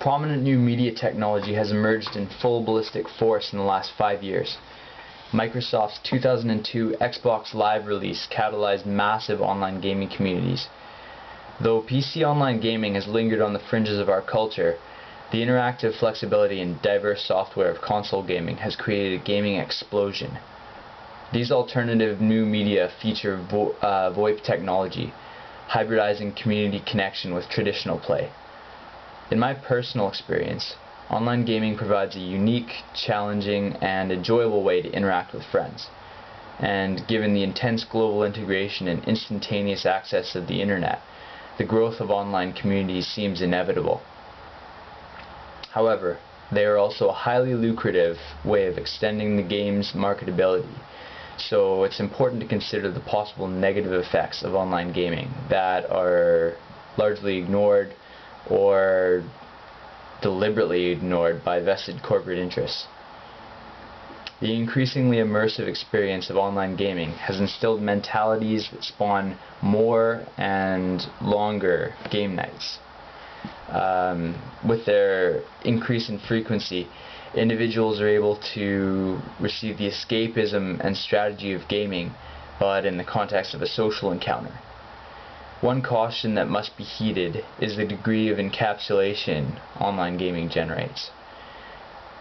prominent new media technology has emerged in full ballistic force in the last 5 years. Microsoft's 2002 Xbox Live release catalyzed massive online gaming communities. Though PC online gaming has lingered on the fringes of our culture, the interactive flexibility and diverse software of console gaming has created a gaming explosion. These alternative new media feature VoIP technology, hybridizing community connection with traditional play. In my personal experience, online gaming provides a unique, challenging, and enjoyable way to interact with friends. And given the intense global integration and instantaneous access of the internet, the growth of online communities seems inevitable. However, they are also a highly lucrative way of extending the game's marketability, so it's important to consider the possible negative effects of online gaming that are largely ignored or deliberately ignored by vested corporate interests. The increasingly immersive experience of online gaming has instilled mentalities that spawn more and longer game nights. With their increase in frequency, individuals are able to receive the escapism and strategy of gaming, but in the context of a social encounter. One caution that must be heeded is the degree of encapsulation online gaming generates.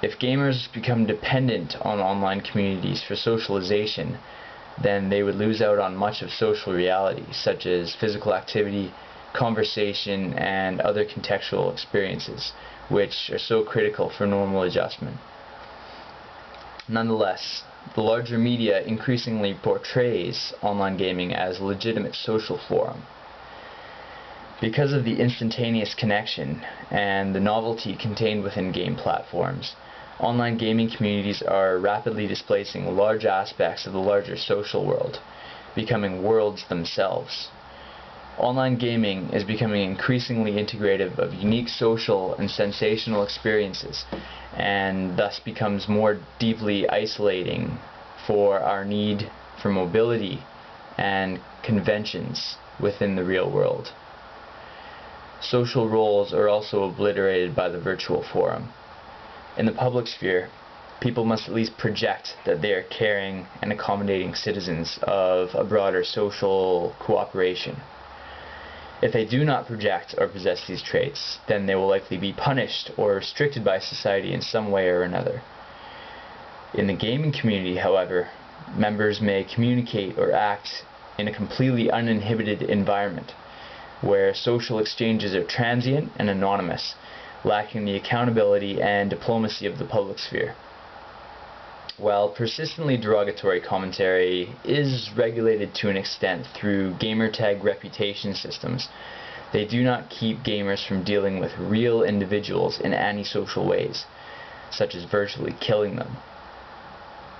If gamers become dependent on online communities for socialization, then they would lose out on much of social reality, such as physical activity, conversation, and other contextual experiences, which are so critical for normal adjustment. Nonetheless, the larger media increasingly portrays online gaming as a legitimate social forum. Because of the instantaneous connection and the novelty contained within game platforms, online gaming communities are rapidly displacing large aspects of the larger social world, becoming worlds themselves. Online gaming is becoming increasingly integrative of unique social and sensational experiences, and thus becomes more deeply isolating for our need for mobility and conventions within the real world. Social roles are also obliterated by the virtual forum. In the public sphere, people must at least project that they are caring and accommodating citizens of a broader social cooperation. If they do not project or possess these traits, then they will likely be punished or restricted by society in some way or another. In the gaming community, however, members may communicate or act in a completely uninhibited environment, where social exchanges are transient and anonymous, lacking the accountability and diplomacy of the public sphere. While persistently derogatory commentary is regulated to an extent through gamertag reputation systems, they do not keep gamers from dealing with real individuals in antisocial ways, such as virtually killing them.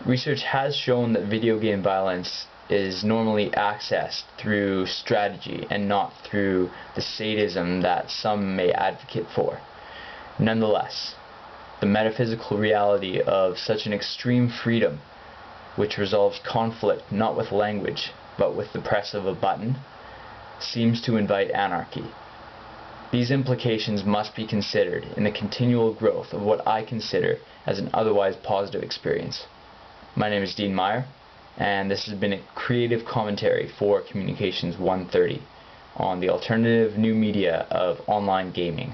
Research has shown that video game violence is normally accessed through strategy and not through the sadism that some may advocate for. Nonetheless, the metaphysical reality of such an extreme freedom, which resolves conflict not with language, but with the press of a button, seems to invite anarchy. These implications must be considered in the continual growth of what I consider as an otherwise positive experience. My name is Dean Meyer, and this has been a creative commentary for Communications 130 on the alternative new media of online gaming.